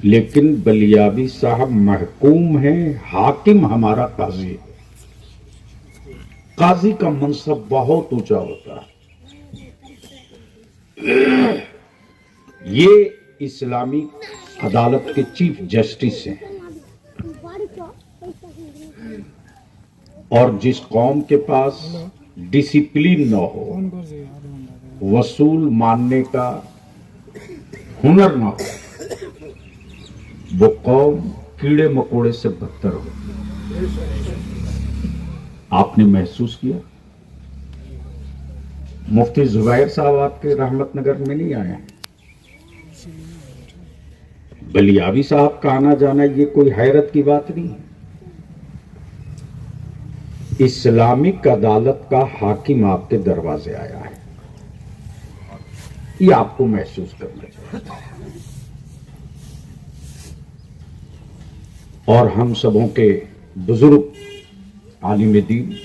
लेकिन बलियावी साहब महकूम है, हाकिम हमारा काजी है। काजी का मनसब बहुत ऊंचा होता है। ये इस्लामी अदालत के चीफ जस्टिस हैं। और जिस कौम के पास डिसिप्लिन न हो, वसूल मानने का हुनर न हो, वो कौम कीड़े मकोड़े से बदतर हो। आपने महसूस किया? मुफ्ती जुबैर साहब आपके रहमतनगर में नहीं आए हैं। बलियावी साहब का आना जाना ये कोई हैरत की बात नहीं है। इस्लामिक अदालत का हाकिम आपके दरवाजे आया है, ये आपको महसूस करना चाहिए। और हम सबों के बुजुर्ग आलिम दीन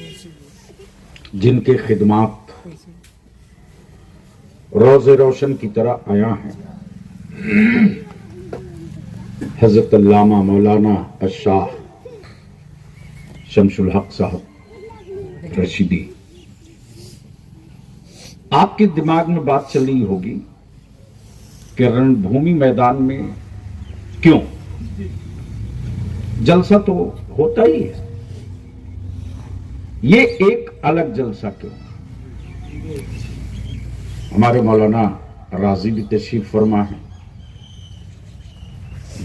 जिनके खिदमात रोज़े रोशन की तरह आया है, हजरत अल्लामा मौलाना अशाह शमसुल हक साहब रशीदी, आपके दिमाग में बात चल रही होगी कि रणभूमि मैदान में क्यों जलसा तो होता ही है, ये एक अलग जलसा क्यों? हमारे मौलाना राजी भी तशरीफ फरमा है,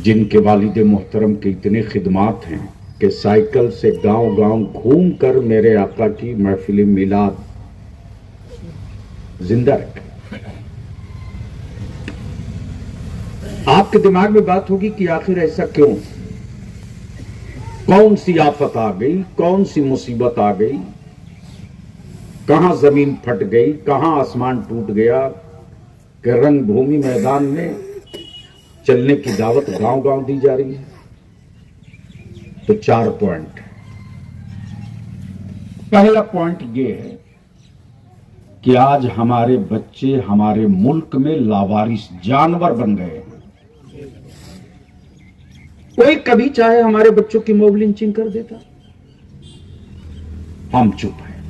जिनके वालिद मोहतरम के इतने खिदमात हैं कि साइकिल से गांव गांव घूम कर मेरे आका की महफिल मिलाद जिंदा रखे। आपके दिमाग में बात होगी कि आखिर ऐसा क्यों? कौन सी आफत आ गई, कौन सी मुसीबत आ गई, कहां जमीन फट गई, कहां आसमान टूट गया कि रंगभूमि मैदान में चलने की दावत गांव गांव दी जा रही है? तो 4 पॉइंट। पहला पॉइंट यह है कि आज हमारे बच्चे हमारे मुल्क में लावारिस जानवर बन गए हैं। कोई कभी चाहे हमारे बच्चों की मॉब लिंचिंग कर देता, हम चुप हैं।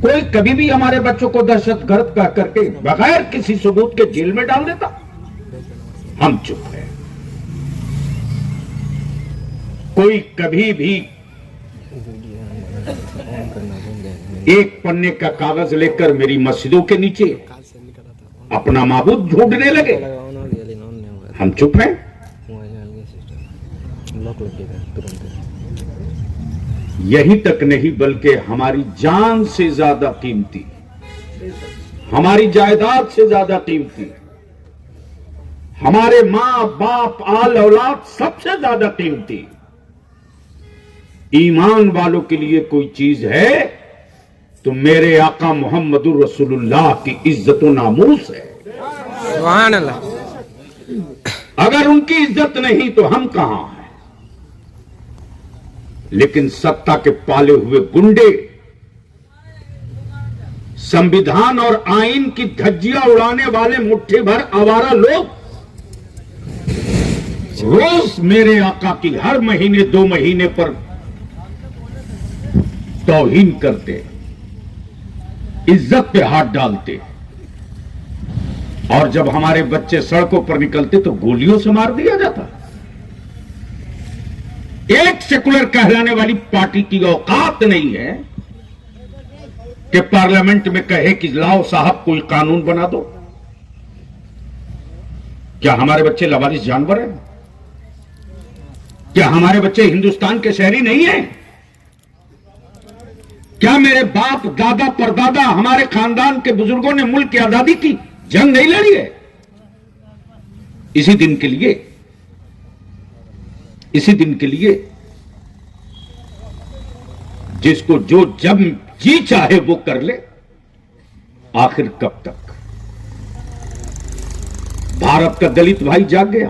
कोई कभी भी हमारे बच्चों को दहशतगर्द कह करके बगैर किसी सबूत के जेल में डाल देता, हम चुप हैं। कोई कभी भी एक पन्ने का कागज लेकर मेरी मस्जिदों के नीचे अपना माबूद ढूंढने लगे, हम चुप हैं। यही तक नहीं बल्कि हमारी जान से ज्यादा कीमती, हमारी जायदाद से ज्यादा कीमती, हमारे मां बाप आल औलाद सबसे ज्यादा कीमती ईमान वालों के लिए कोई चीज है तो मेरे आका मोहम्मदुर रसूलुल्लाह की इज्जत व नामूस है। सुभान अल्लाह। अगर उनकी इज्जत नहीं तो हम कहां हैं? लेकिन सत्ता के पाले हुए गुंडे, संविधान और आईन की धज्जियां उड़ाने वाले मुट्ठी भर आवारा लोग रोज मेरे आका की हर महीने 2 महीने पर तौहीन करते, इज्जत पे हाथ डालते, और जब हमारे बच्चे सड़कों पर निकलते तो गोलियों से मार दिया जाता। एक सेकुलर कहलाने वाली पार्टी की औकात नहीं है कि पार्लियामेंट में कहे कि लाओ साहब कोई कानून बना दो। क्या हमारे बच्चे लवारिस जानवर हैं? क्या हमारे बच्चे हिंदुस्तान के शहरी नहीं हैं? क्या मेरे बाप दादा परदादा हमारे खानदान के बुजुर्गों ने मुल्क की आजादी की जंग नहीं लड़ी है? इसी दिन के लिए, इसी दिन के लिए जिसको जो जब जी चाहे वो कर ले, आखिर कब तक? भारत का दलित भाई जाग गया।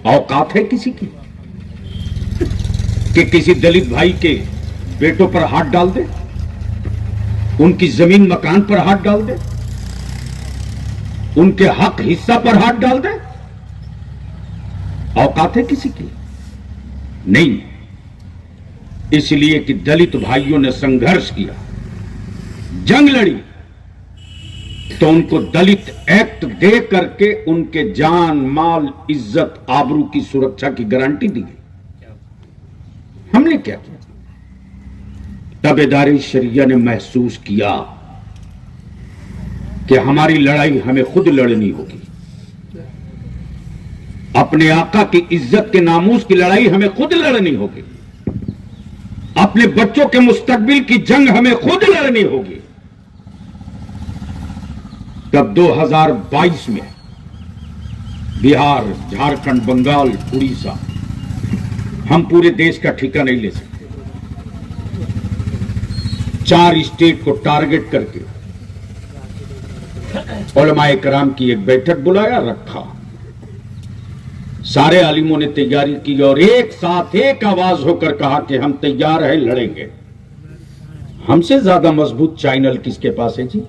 औकात है किसी की कि किसी दलित भाई के बेटों पर हाथ डाल दे, उनकी जमीन मकान पर हाथ डाल दे, उनके हक हिस्सा पर हाथ डाल दे? औकात है किसी की? नहीं। इसलिए कि दलित भाइयों ने संघर्ष किया, जंग लड़ी, तो उनको दलित एक्ट दे करके उनके जान, माल, इज्जत, आबरू की सुरक्षा की गारंटी दी गई। हमने क्या किया? ताबेदारी शरिया ने महसूस किया कि हमारी लड़ाई हमें खुद लड़नी होगी। अपने आका की इज्जत के नामूस की लड़ाई हमें खुद लड़नी होगी। अपने बच्चों के मुस्तकबिल की जंग हमें खुद लड़नी होगी। तब 2022 में बिहार, झारखंड, बंगाल, उड़ीसा, हम पूरे देश का ठेका नहीं ले सकते। 4 स्टेट को टारगेट करके उलमाए कराम की एक बैठक बुलाया, रखा। सारे आलिमों ने तैयारी की और एक साथ एक आवाज होकर कहा कि हम तैयार हैं, लड़ेंगे। हमसे ज्यादा मजबूत चैनल किसके पास है जी?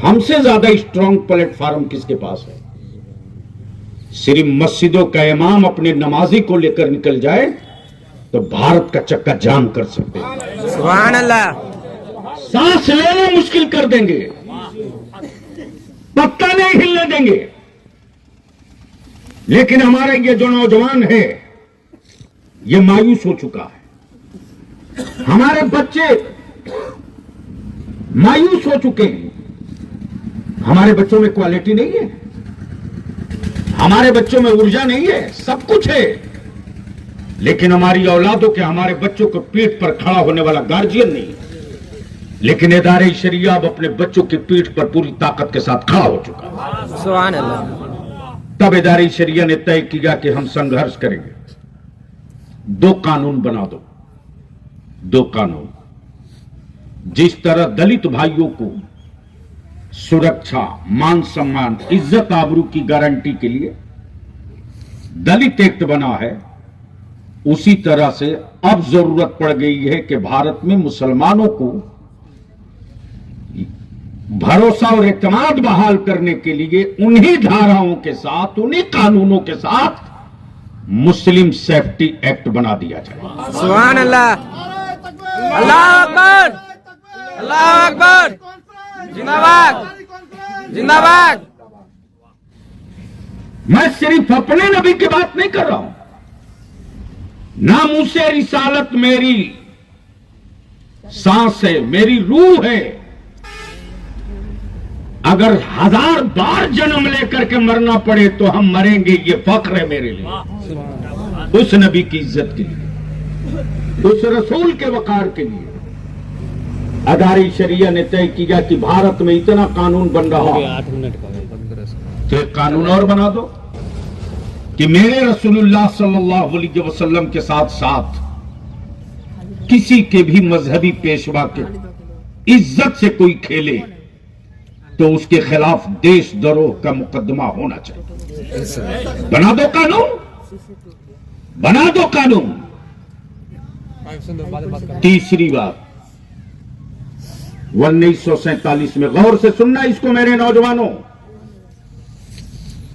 हमसे ज्यादा स्ट्रांग प्लेटफॉर्म किसके पास है? सिर्फ मस्जिदों का इमाम अपने नमाजी को लेकर निकल जाए तो भारत का चक्का जाम कर सकते हैं। सुभान अल्लाह। सांस लेना मुश्किल कर देंगे, पत्ता नहीं हिलने देंगे। लेकिन हमारे ये जो नौजवान है, ये मायूस हो चुका है। हमारे बच्चे मायूस हो चुके हैं। हमारे बच्चों में क्वालिटी नहीं है, हमारे बच्चों में ऊर्जा नहीं है, सब कुछ है, लेकिन हमारी औलादों के, हमारे बच्चों को पीठ पर खड़ा होने वाला गार्जियन नहीं। लेकिन इदारे शरिया अब अपने बच्चों की पीठ पर पूरी ताकत के साथ खड़ा हो चुका। सुभान अल्लाह। तब इदारे शरिया ने तय किया कि हम संघर्ष करेंगे। 2 कानून बना दो, 2 कानून। जिस तरह दलित भाइयों को सुरक्षा, मान सम्मान, इज्जत, आबरू की गारंटी के लिए दलित एक्ट बना है, उसी तरह से अब जरूरत पड़ गई है कि भारत में मुसलमानों को भरोसा और एतमाद बहाल करने के लिए उन्हीं धाराओं के साथ, उन्हीं कानूनों के साथ मुस्लिम सेफ्टी एक्ट बना दिया जाए। सुभान अल्लाह। अल्लाह अकबर, अल्लाह अकबर, जिंदाबाद, जिंदाबाद। मैं सिर्फ अपने नबी की बात नहीं कर रहा हूं, नामूसे रिसालत मेरी सांस है, मेरी रूह है। अगर 1000 बार जन्म लेकर के मरना पड़े तो हम मरेंगे, ये फख्र है मेरे लिए, उस नबी की इज्जत के लिए, उस रसूल के वकार के लिए। अदारी शरिया ने तय किया कि भारत में इतना कानून बन रहा है, तो एक कानून और बना दो कि मेरे रसूलुल्लाह सल्लल्लाहु अलैहि वसल्लम के साथ साथ किसी के भी मजहबी पेशवा के इज्जत से कोई खेले तो उसके खिलाफ देशद्रोह का मुकदमा होना चाहिए। बना दो कानून, बना दो कानून। तीसरी बात, 1947 में, गौर से सुनना इसको मेरे नौजवानों,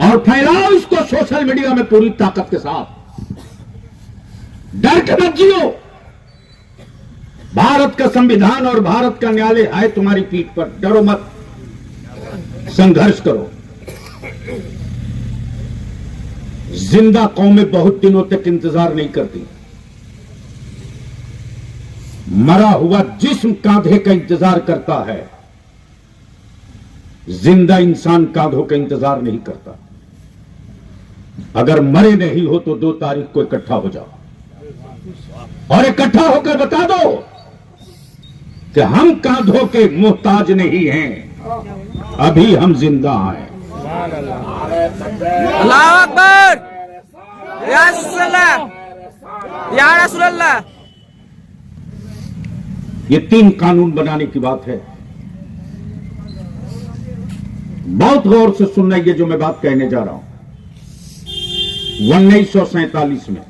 और फैलाओ इसको सोशल मीडिया में पूरी ताकत के साथ। डर के मत जियो। भारत का संविधान और भारत का न्यायालय है तुम्हारी पीठ पर, डरो मत, संघर्ष करो। जिंदा कौमें बहुत दिनों तक इंतजार नहीं करती, मरा हुआ जिस्म कांधे का इंतजार करता है, जिंदा इंसान कांधों का इंतजार नहीं करता। अगर मरे नहीं हो तो 2 तारीख को इकट्ठा हो जाओ और इकट्ठा होकर बता दो कि हम कांधों के मोहताज नहीं हैं, अभी हम जिंदा हैं। अल्लाह अकबर, या सल्लल्लाह, या रसूल अल्लाह। ये 3 कानून बनाने की बात है। बहुत गौर से सुनना ये जो मैं बात कहने जा रहा हूं। 1947 में,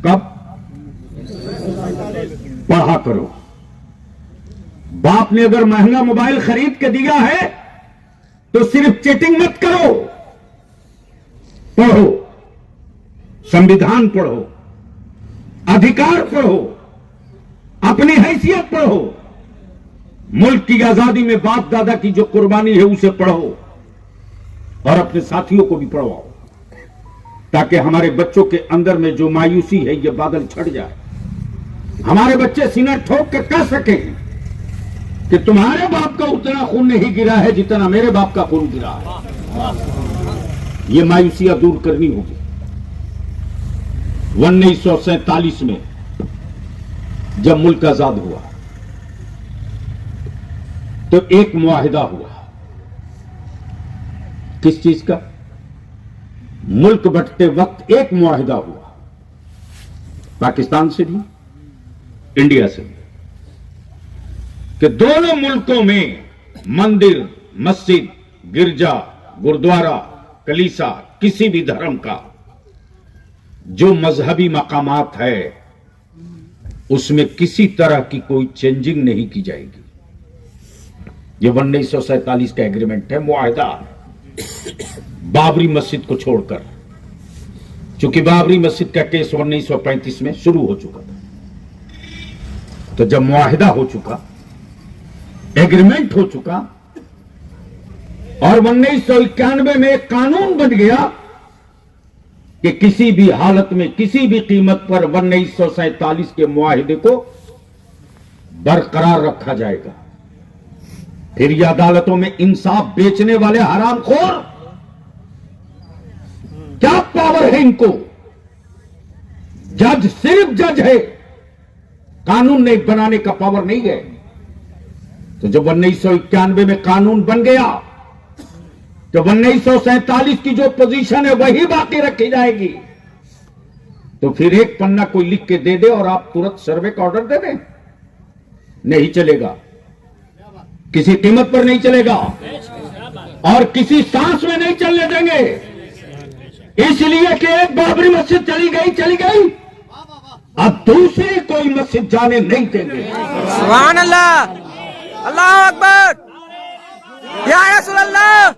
कब? पढ़ा करो। बाप ने अगर महंगा मोबाइल खरीद के दिया है तो सिर्फ चीटिंग मत करो, पढ़ो, संविधान पढ़ो, अधिकार पढ़ो, अपनी हैसियत पढ़ो, मुल्क की आजादी में बाप दादा की जो कुर्बानी है उसे पढ़ो और अपने साथियों को भी पढ़वाओ, ताकि हमारे बच्चों के अंदर में जो मायूसी है ये बादल छट जाए। हमारे बच्चे सीना ठोक कर कह सके कि तुम्हारे बाप का उतना खून नहीं गिरा है जितना मेरे बाप का खून गिरा है। ये मायूसियां दूर करनी होगी। 1947 में जब मुल्क आजाद हुआ तो एक मुआहिदा हुआ। किस चीज का? मुल्क बंटते वक्त एक मुआहिदा हुआ, पाकिस्तान से भी इंडिया से भी, कि दोनों मुल्कों में मंदिर, मस्जिद, गिरजा, गुरुद्वारा, कलीसा, किसी भी धर्म का जो मजहबी मकामात है उसमें किसी तरह की कोई चेंजिंग नहीं की जाएगी। ये 1947 का एग्रीमेंट है, मुआहिदा है। बाबरी मस्जिद को छोड़कर, चूंकि बाबरी मस्जिद का केस 1935 में शुरू हो चुका था, तो जब मुआहिदा हो चुका, एग्रीमेंट हो चुका और 1991 में एक कानून बन गया कि किसी भी हालत में, किसी भी कीमत पर 1947 के मुआहिदे को बरकरार रखा जाएगा। फिर ये अदालतों में इंसाफ बेचने वाले हरामखोर, क्या पावर है इनको? जज सिर्फ जज है, कानून नहीं बनाने का पावर नहीं है। तो जब 1991 में कानून बन गया तो 1947 की जो पोजीशन है वही बाकी रखी जाएगी। तो फिर एक पन्ना कोई लिख के दे दे और आप तुरंत सर्वे का ऑर्डर दे दें, नहीं चलेगा, किसी कीमत पर नहीं चलेगा और किसी सांस में नहीं चलने देंगे। इसलिए कि एक बाबरी मस्जिद चली गई, अब दूसरी कोई मस्जिद जाने नहीं देंगे। सुभान अल्लाह, अल्लाह अकबर, या रसूल अल्लाह,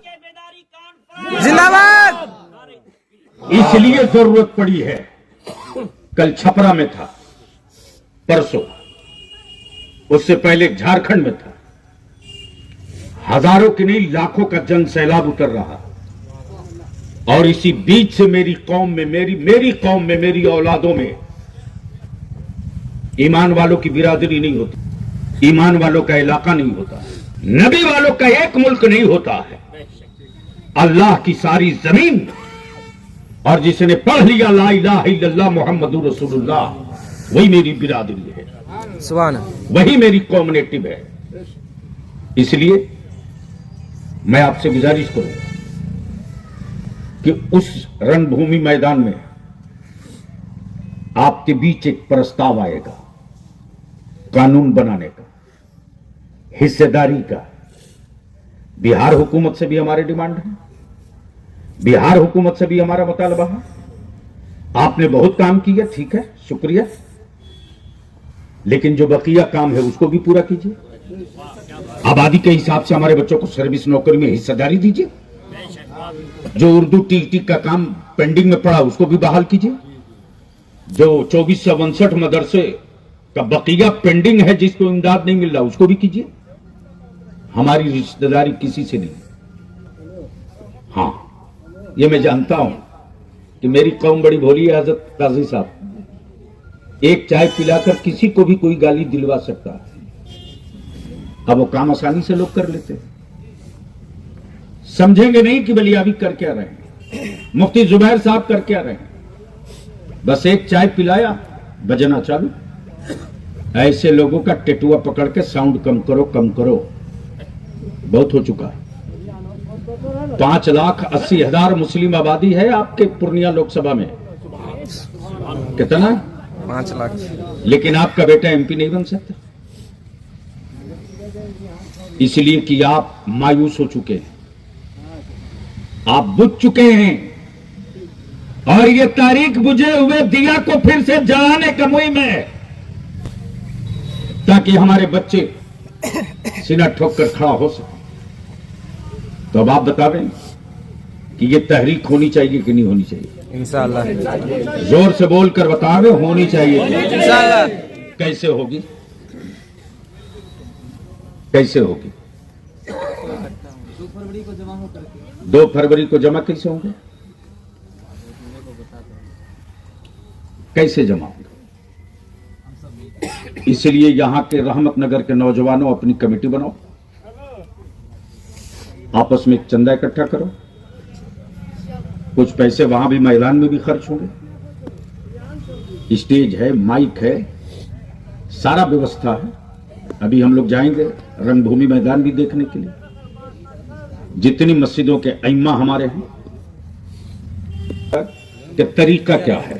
जिंदाबाद। इसलिए जरूरत पड़ी है। कल छपरा में था, परसों, उससे पहले झारखंड में था। हजारों की नहीं लाखों का जन सैलाब उतर रहा और इसी बीच से मेरी कौम में, मेरी कौम में, मेरी औलादों में ईमान वालों की बिरादरी नहीं होती, ईमान वालों का इलाका नहीं होता, नबी वालों का एक मुल्क नहीं होता है। अल्लाह की सारी जमीन, और जिसने पढ़ लिया ला इलाहा इल्लल्लाह मुहम्मदुर रसूलुल्लाह, वही मेरी बिरादरी है, सुभान, वही मेरी कम्युनिटी है। इसलिए मैं आपसे गुजारिश करूंगा कि उस रणभूमि मैदान में आपके बीच एक प्रस्ताव आएगा कानून बनाने का, हिस्सेदारी का। बिहार हुकूमत से भी हमारे डिमांड है, बिहार हुकूमत से भी हमारा मुतालबा है। आपने बहुत काम किया, ठीक है, शुक्रिया, लेकिन जो बकिया काम है उसको भी पूरा कीजिए। आबादी के हिसाब से हमारे बच्चों को सर्विस नौकरी में हिस्सेदारी दीजिए। जो उर्दू टीटी का काम पेंडिंग में पड़ा उसको भी बहाल कीजिए। जो 2459 मदरसे का बकिया पेंडिंग है, जिसको इमदाद नहीं मिल रहा, उसको भी कीजिए। हमारी रिश्तेदारी किसी से नहीं। हां, ये मैं जानता हूं कि मेरी कौम बड़ी भोली है। हजरत काजी साहब एक चाय पिलाकर किसी को भी कोई गाली दिलवा सकता है। अब वो काम आसानी से लोग कर लेते, समझेंगे नहीं कि बलियाबी कर क्या रहे हैं, मुफ्ती जुबैर साहब कर क्या रहे हैं। बस एक चाय पिलाया, बजना चालू। ऐसे लोगों का टेटुआ पकड़ के साउंड कम करो, कम करो, बहुत हो चुका है। 5,80,000 मुस्लिम आबादी है आपके पूर्णिया लोकसभा में। कितना? 5 लाख। लेकिन आपका बेटा एमपी नहीं बन सकता, इसलिए कि आप मायूस हो चुके हैं, आप बुझ चुके हैं, और ये तारीख बुझे हुए दिया को फिर से जलाने का मुहिम है, ताकि हमारे बच्चे सीना ठोक कर खड़ा हो सके। तो अब आप बता दें कि ये तहरीक होनी चाहिए कि नहीं होनी चाहिए? इंशाअल्लाह। जोर से बोलकर बता दें, होनी चाहिए इंशाअल्लाह। कैसे होगी? कैसे होगी? 2 फरवरी को जमा कैसे होंगे? कैसे जमा होंगे? इसलिए यहां के रहमत नगर के नौजवानों अपनी कमेटी बनाओ, आपस में चंदा इकट्ठा करो, कुछ पैसे वहां भी मैदान में भी खर्च होंगे, स्टेज है, माइक है, सारा व्यवस्था है। अभी हम लोग जाएंगे रंगभूमि मैदान भी देखने के लिए। जितनी मस्जिदों के इमाम हमारे हैं कि तरीका क्या है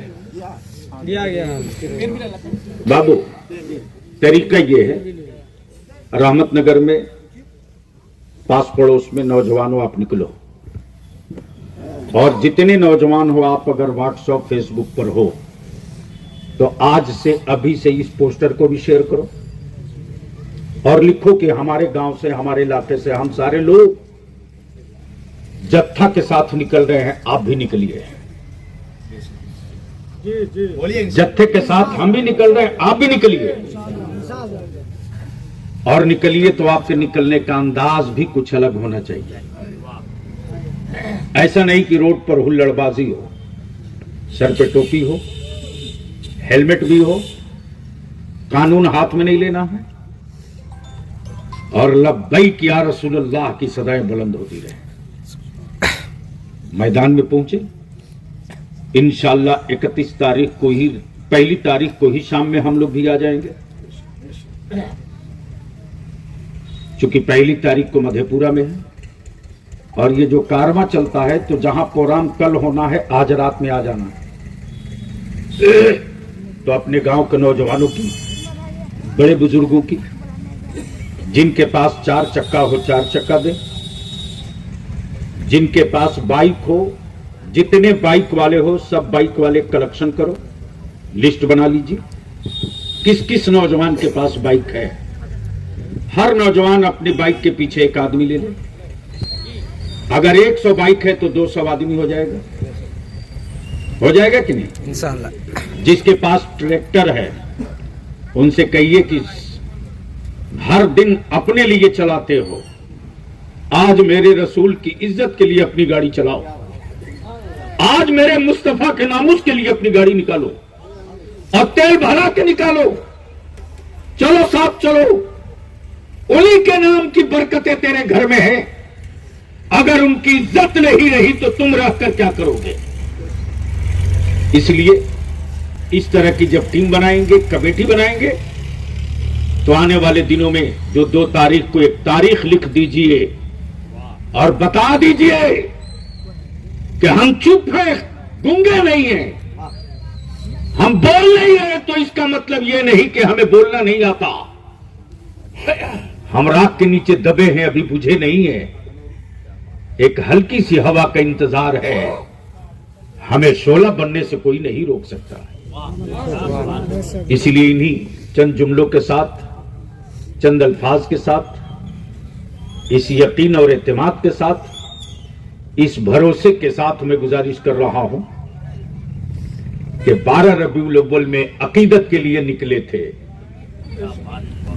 बाबू? तरीका ये है, रहमत नगर में पास पड़ोस में नौजवानों आप निकलो, और जितने नौजवान हो आप अगर व्हाट्सएप फेसबुक पर हो तो आज से अभी से इस पोस्टर को भी शेयर करो और लिखो कि हमारे गांव से, हमारे इलाके से हम सारे लोग जत्था के साथ निकल रहे हैं, आप भी निकलिए। जत्थे के साथ हम भी निकल रहे हैं, आप भी निकलिए। और निकलिए तो आपके निकलने का अंदाज भी कुछ अलग होना चाहिए। ऐसा नहीं कि रोड पर हुल्लड़बाजी हो, सर पे टोपी हो, हेलमेट भी हो, कानून हाथ में नहीं लेना है, और लब्बैक या रसूलल्लाह की सदाएं बुलंद होती रहे। मैदान में पहुंचे, इंशाअल्लाह 31 तारीख को ही, 1 तारीख को ही शाम में हम लोग भी आ जाएंगे, क्योंकि 1 तारीख को मधेपुरा में है। और ये जो कारवां चलता है तो जहां प्रोग्राम कल होना है आज रात में आ जाना है। तो अपने गांव के नौजवानों की, बड़े बुजुर्गों की, जिनके पास 4 चक्का हो 4 चक्का दे, जिनके पास बाइक हो, जितने बाइक वाले हो सब बाइक वाले कलेक्शन करो, लिस्ट बना लीजिए किस किस नौजवान के पास बाइक है। हर नौजवान अपनी बाइक के पीछे एक आदमी ले ले। अगर 100 बाइक है तो 200 आदमी हो जाएगा। हो जाएगा कि नहीं? इंशाअल्लाह। जिसके पास ट्रैक्टर है उनसे कहिए कि हर दिन अपने लिए चलाते हो, आज मेरे रसूल की इज्जत के लिए अपनी गाड़ी चलाओ, आज मेरे मुस्तफा के नामुस के लिए अपनी गाड़ी निकालो और तेल भरा के निकालो। चलो साहब चलो, उन्हीं के नाम की बरकतें तेरे घर में है। अगर उनकी इज्जत नहीं रही तो तुम रहकर क्या करोगे? इसलिए इस तरह की जब टीम बनाएंगे, कमेटी बनाएंगे, तो आने वाले दिनों में जो 2 तारीख को एक तारीख लिख दीजिए और बता दीजिए कि हम चुप हैं, गूंगे नहीं हैं, हम बोल नहीं रहे। तो इसका मतलब यह नहीं कि हमें बोलना नहीं आता। हम राख के नीचे दबे हैं, अभी बुझे नहीं है। एक हल्की सी हवा का इंतजार है, हमें शोला बनने से कोई नहीं रोक सकता। इसलिए इन्हीं चंद जुमलों के साथ, चंद अल्फाज के साथ, इस यकीन और एतमाद के साथ, इस भरोसे के साथ मैं गुजारिश कर रहा हूं कि 12 रबीउल अव्वल में अकीदत के लिए निकले थे,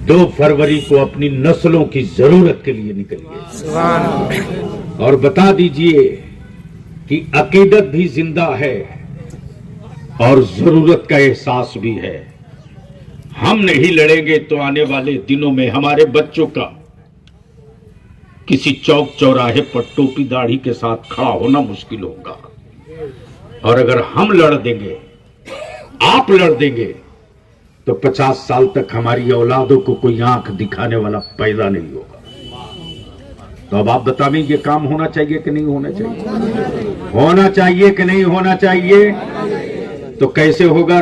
2 फरवरी को अपनी नस्लों की जरूरत के लिए निकलिए और बता दीजिए कि अकीदत भी जिंदा है और जरूरत का एहसास भी है। हम नहीं लड़ेंगे तो आने वाले दिनों में हमारे बच्चों का किसी चौक चौराहे पर टोपी दाढ़ी के साथ खड़ा होना मुश्किल होगा। और अगर हम लड़ देंगे, आप लड़ देंगे, तो 50 साल तक हमारी औलादों को कोई आंख दिखाने वाला पैदा नहीं होगा। तो अब आप बताएं, ये काम होना चाहिए कि नहीं होना चाहिए? होना चाहिए कि नहीं होना चाहिए? तो कैसे होगा?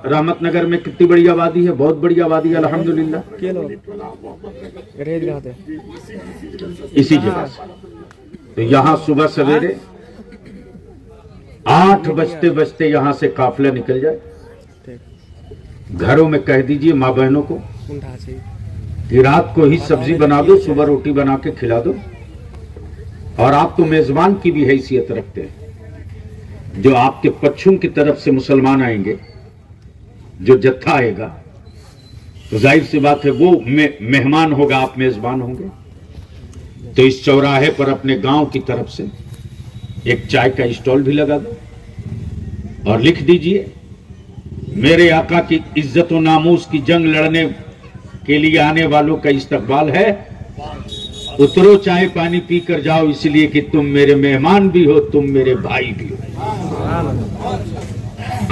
रहमत नगर में कितनी बड़ी आबादी है? बहुत बड़ी आबादी है अल्हम्दुलिल्लाह। इसी जगह से तो यहां सुबह सवेरे 8 बजते बजते यहां से काफिला निकल जाए। घरों में कह दीजिए माँ बहनों को कि रात को ही सब्जी बना दो, सुबह रोटी बना के खिला दो। और आप तो मेजबान की भी हैसियत रखते हैं। जो आपके पक्षों की तरफ से मुसलमान आएंगे, जो जत्था आएगा, तो जाहिर सी बात है वो मेहमान होगा, आप मेजबान होंगे। तो इस चौराहे पर अपने गांव की तरफ से एक चाय का स्टॉल भी लगा दो और लिख दीजिए, मेरे आका की इज्जत और नामूस की जंग लड़ने के लिए आने वालों का इस्तकबाल है। उतरो, चाय पानी पी कर जाओ, इसलिए कि तुम मेरे मेहमान भी हो, तुम मेरे भाई भी हो।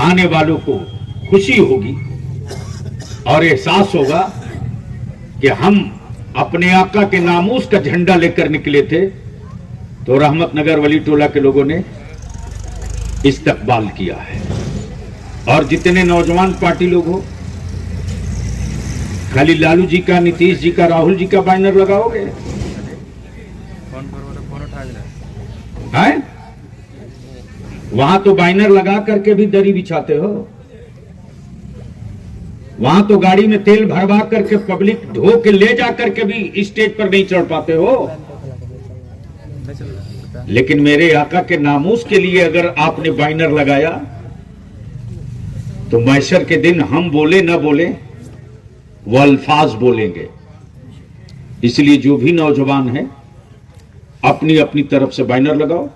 आने वालों को खुशी होगी और एहसास होगा कि हम अपने आका के नामूस का झंडा लेकर निकले थे, तो रहमतनगर वली टोला के लोगों ने इस्तकबाल किया है। और जितने नौजवान पार्टी लोग हो, खाली लालू जी का, नीतीश जी का, राहुल जी का बैनर लगाओगे? हैं? वहां तो बैनर लगा करके भी दरी बिछाते हो, वहां तो गाड़ी में तेल भरवा करके पब्लिक ढो के ले जा करके भी स्टेज पर नहीं चढ़ पाते हो। लेकिन मेरे आका के नामूस के लिए अगर आपने बैनर लगाया, तो महशर के दिन हम बोले न बोले, वो अल्फाज बोलेंगे। इसलिए जो भी नौजवान है, अपनी अपनी तरफ से बैनर लगाओ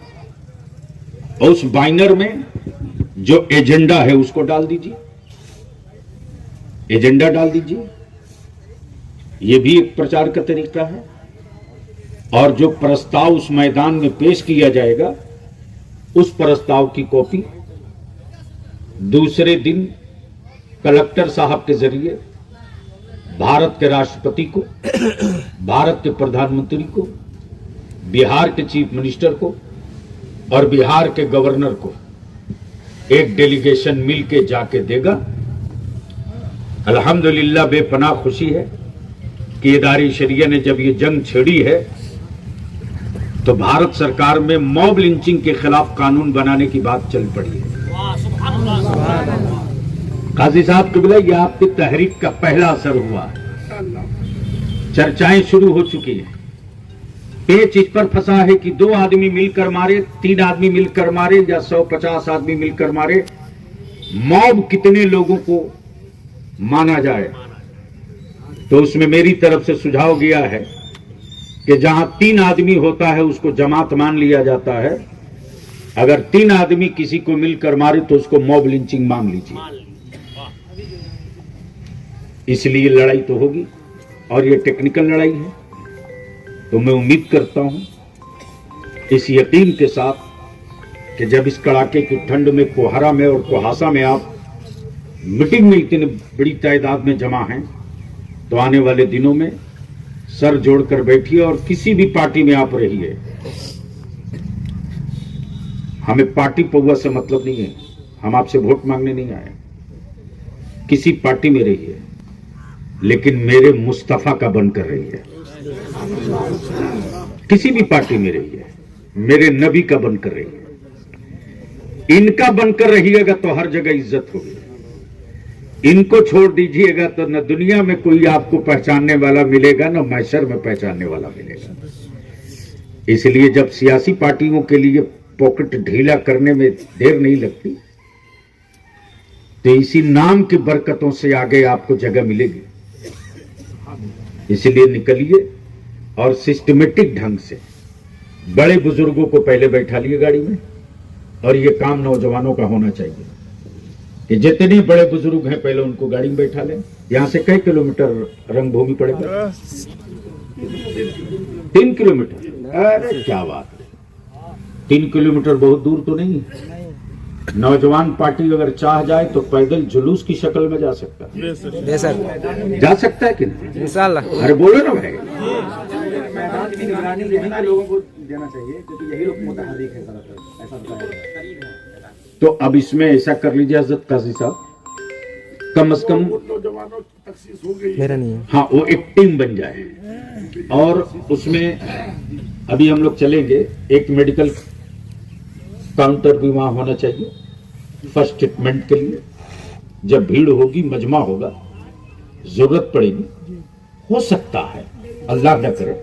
और उस बैनर में जो एजेंडा है उसको डाल दीजिए, एजेंडा डाल दीजिए। यह भी एक प्रचार का तरीका है। और जो प्रस्ताव उस मैदान में पेश किया जाएगा, उस प्रस्ताव की कॉपी दूसरे दिन कलेक्टर साहब के जरिए भारत के राष्ट्रपति को, भारत के प्रधानमंत्री को, बिहार के चीफ मिनिस्टर को और बिहार के गवर्नर को एक डेलीगेशन मिलके जाके देगा। अल्हम्दुलिल्लाह बेपनाह खुशी है कि इदारे शरिया ने जब ये जंग छेड़ी है, तो भारत सरकार में मॉब लिंचिंग के खिलाफ कानून बनाने की बात चल पड़ी है। काजी साहब किबला, ये आपकी तहरीक का पहला असर हुआ है। चर्चाएं शुरू हो चुकी हैं। पेच इस पर फंसा है कि 2 आदमी मिलकर मारे, 3 आदमी मिलकर मारे या 150 आदमी मिलकर मारे, मॉब कितने लोगों को माना जाए। तो उसमें मेरी तरफ से सुझाव गया है कि जहां 3 आदमी होता है उसको जमात मान लिया जाता है। अगर 3 आदमी किसी को मिलकर मारे तो उसको मॉब लिंचिंग मान लीजिए। इसलिए लड़ाई तो होगी और ये टेक्निकल लड़ाई है। तो मैं उम्मीद करता हूं इस यकीन के साथ कि जब इस कड़ाके की ठंड में, कोहरा में और कुहासा में आप मीटिंग में इतनी बड़ी तादाद में जमा हैं, तो आने वाले दिनों में सर जोड़कर बैठिए और किसी भी पार्टी में आप रहिए। हमें पार्टी पौवा से मतलब नहीं है, हम आपसे वोट मांगने नहीं आए। किसी पार्टी में रहिए, लेकिन मेरे मुस्तफा का बनकर रहिए। किसी भी पार्टी में रहिए, मेरे नबी का बनकर रहिए। इनका बनकर रहिएगा तो हर जगह इज्जत होगी। इनको छोड़ दीजिएगा तो न दुनिया में कोई आपको पहचानने वाला मिलेगा, न महशर में पहचानने वाला मिलेगा। इसलिए जब सियासी पार्टियों के लिए पॉकेट ढीला करने में देर नहीं लगती, तो इसी नाम की बरकतों से आगे आपको जगह मिलेगी। इसलिए निकलिए और सिस्टमेटिक ढंग से बड़े बुजुर्गों को पहले बैठा लिए गाड़ी में, और ये काम नौजवानों का होना चाहिए कि जितने बड़े बुजुर्ग हैं पहले उनको गाड़ी में बैठा लें। यहां से कई किलोमीटर रंगभूमि पड़ेगा? 3 किलोमीटर। अरे क्या बात है, 3 किलोमीटर बहुत दूर तो नहीं है। नौजवान पार्टी अगर चाह जाए तो पैदल जुलूस की शक्ल में जा सकता है। जा सकता है कि नहीं? इंशाल्लाह। अरे बोलो ना भाई। मैदान की निगरानी जो है ना लोगों को देना चाहिए, क्योंकि यही लोग मुतहर्रिक है ज़्यादातर, ऐसा बताया गया। तो अब इसमें ऐसा कर लीजिए हजरत काजी साहब, कम से कम मेरा नहीं है। हाँ, वो एक टीम बन जाए और उसमें अभी हम लोग चलेंगे। एक मेडिकल काउंटर भी वहां होना चाहिए फर्स्ट ट्रीटमेंट के लिए। जब भीड़ होगी, मजमा होगा, जरूरत पड़ेगी, हो सकता है अल्लाह न करे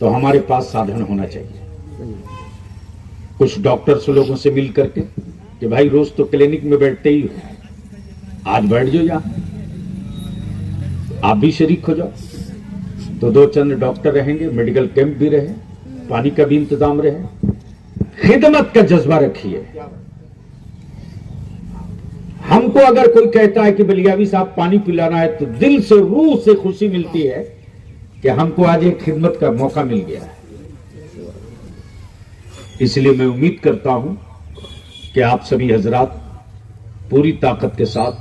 तो हमारे पास साधन होना चाहिए। कुछ डॉक्टर्स लोगों से मिल करके कि भाई रोज तो क्लिनिक में बैठते ही हो, आज बैठ जाओ यहां, आप भी शरीक हो जाओ। तो दो चंद डॉक्टर रहेंगे, मेडिकल कैंप भी रहे, पानी का भी इंतजाम रहे, खिदमत का जज्बा रखिए। हमको अगर कोई कहता है कि बलियावी साहब पानी पिलाना है, तो दिल से रूह से खुशी मिलती है कि हमको आज एक खिदमत का मौका मिल गया है। इसलिए मैं उम्मीद करता हूं कि आप सभी हजरात पूरी ताकत के साथ,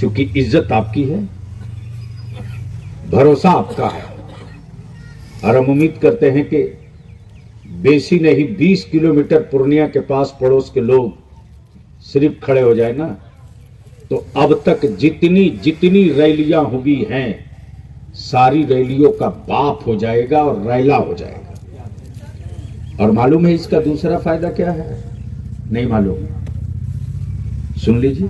चूंकि इज्जत आपकी है, भरोसा आपका है, और हम उम्मीद करते हैं कि बेसी नहीं 20 किलोमीटर पूर्णिया के पास पड़ोस के लोग सिर्फ खड़े हो जाए ना, तो अब तक जितनी जितनी रैलियां हुई हैं, सारी रैलियों का बाप हो जाएगा और रैला हो जाएगा। और मालूम है इसका दूसरा फायदा क्या है? नहीं मालूम? सुन लीजिए।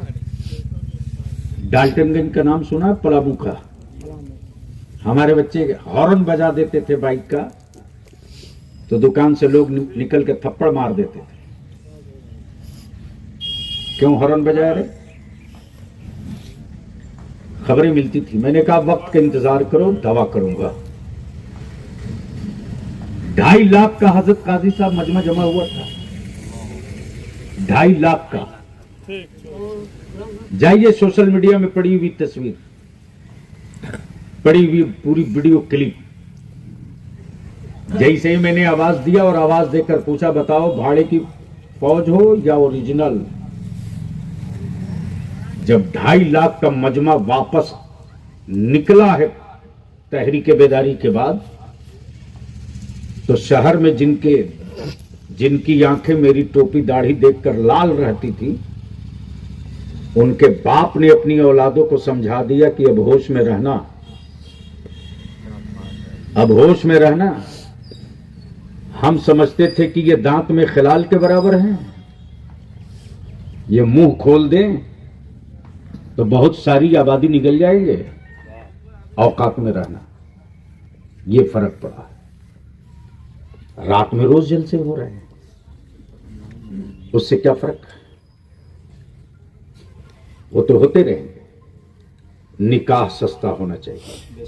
डाल्टनगंज का नाम सुना? पलामू का। हमारे बच्चे हॉर्न बजा देते थे बाइक का, तो दुकान से लोग निकल के थप्पड़ मार देते थे। क्यों हॉर्न बजा रहे? खबरें मिलती थी। मैंने कहा वक्त का इंतजार करो, दवा करूंगा। 2.5 लाख का हजरत काजी साहब मजमा जमा हुआ था, 2.5 लाख का। जाइए सोशल मीडिया में पड़ी हुई तस्वीर, पड़ी हुई पूरी वीडियो क्लिप। जैसे ही मैंने आवाज दिया और आवाज देकर पूछा, बताओ भाड़े की फौज हो या ओरिजिनल? जब 2.5 लाख का मजमा वापस निकला है तहरीक बेदारी के बाद, तो शहर में जिनकी आंखें मेरी टोपी दाढ़ी देखकर लाल रहती थी, उनके बाप ने अपनी औलादों को समझा दिया कि अब होश में रहना, अब होश में रहना। हम समझते थे कि ये दांत में खिलाल के बराबर हैं, ये मुंह खोल दें तो बहुत सारी आबादी निकल जाएंगे। औकात में रहना, ये फर्क पड़ा। रात में रोज जलसे हो रहे हैं, उससे क्या फर्क? वो तो होते रहेंगे। निकाह सस्ता होना चाहिए,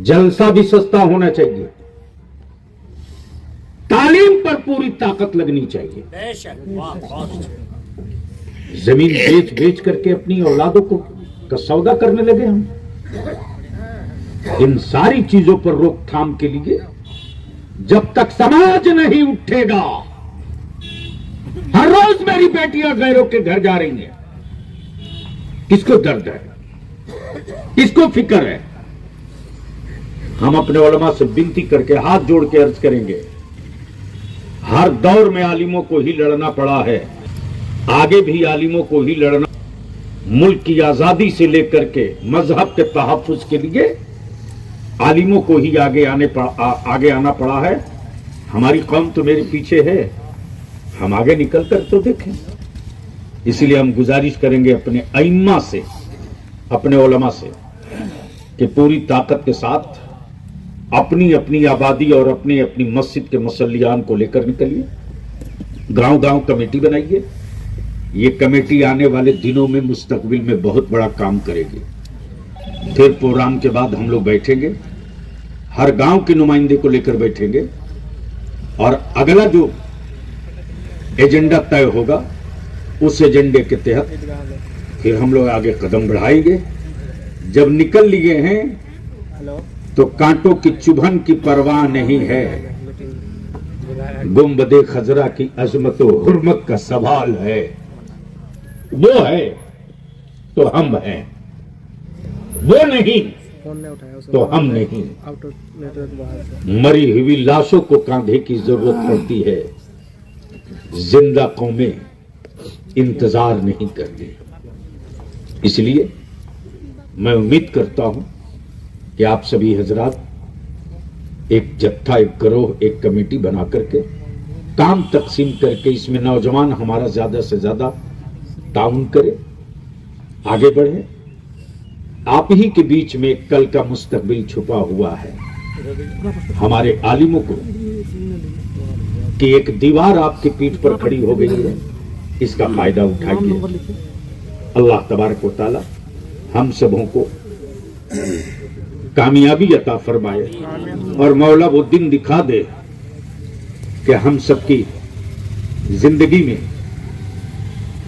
जलसा भी सस्ता होना चाहिए, तालीम पर पूरी ताकत लगनी चाहिए। जमीन बेच बेच करके अपनी औलादों का सौदा करने लगे हम। इन सारी चीजों पर रोकथाम के लिए जब तक समाज नहीं उठेगा, हर रोज मेरी बेटियां गैरों के घर जा रही हैं। किसको दर्द है? किसको फिक्र है? हम अपने उलमा से विनती करके हाथ जोड़ के अर्ज करेंगे, हर दौर में आलिमों को ही लड़ना पड़ा है, आगे भी आलिमों को ही लड़ना। मुल्क की आजादी से लेकर के मजहब के तहफ्फुज के लिए आलिमों को ही आगे आना पड़ा है। हमारी कौम तो मेरे पीछे है, हम आगे निकल कर तो देखें। इसलिए हम गुजारिश करेंगे अपने अइम्मा से, अपने उलमा से, कि पूरी ताकत के साथ अपनी अपनी आबादी और अपनी अपनी मस्जिद के मुसल्लियान को लेकर निकलिए। गांव गांव कमेटी बनाइए। ये कमेटी आने वाले दिनों में मुस्तकबिल में बहुत बड़ा काम करेगी। फिर प्रोग्राम के बाद हम लोग बैठेंगे, हर गांव के नुमाइंदे को लेकर बैठेंगे, और अगला जो एजेंडा तय होगा उस एजेंडे के तहत फिर हम लोग आगे कदम बढ़ाएंगे। जब निकल लिए हैं तो कांटों की चुभन की परवाह नहीं है। गुंबदे खजरा की अजमत और हुर्मत का सवाल है। वो है तो हम हैं, वो नहीं तो हम नहीं। मरी हुई लाशों को कांधे की जरूरत पड़ती है, जिंदा कौमें इंतजार नहीं करती। इसलिए मैं उम्मीद करता हूं कि आप सभी हजरात एक जत्था, एक गिरोह, एक कमेटी बना करके काम तकसीम करके इसमें नौजवान हमारा ज्यादा से ज्यादा ताउन करे, आगे बढ़े। आप ही के बीच में कल का मुस्तकबिल छुपा हुआ है। हमारे आलिमों को कि एक दीवार आपकी पीठ पर खड़ी हो गई है, इसका फायदा उठाइए। अल्लाह तबारक व तआला हम सबों को कामयाबी अता फरमाए और मौला वो दिन दिखा दे कि हम सबकी जिंदगी में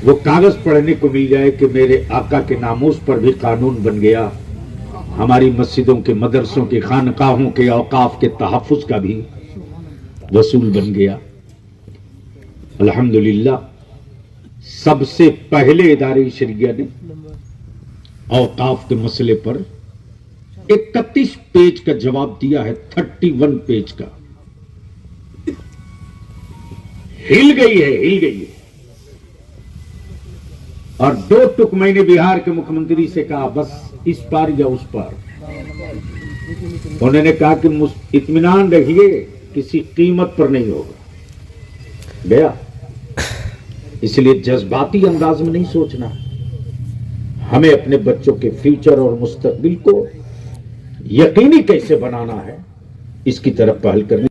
वो कागज पढ़ने को मिल जाए कि मेरे आका के नामूस पर भी कानून बन गया, हमारी मस्जिदों के, मदरसों के, खानकाहों के, औकाफ के तहफ़्फ़ुज़ का भी वसूल बन गया। अल्हम्दुलिल्लाह सबसे पहले इदारे शरिया ने औकाफ के मसले पर 31 पेज का जवाब दिया है, 31 पेज का। हिल गई है। और 2 टुक मैंने बिहार के मुख्यमंत्री से कहा, बस इस पार या उस पार। उन्होंने कहा कि इत्मीनान रखिए, किसी कीमत पर नहीं होगा। गया। इसलिए जज्बाती अंदाज में नहीं सोचना, हमें अपने बच्चों के फ्यूचर और मुस्तकबिल को यकीनी कैसे बनाना है, इसकी तरफ पहल करनी।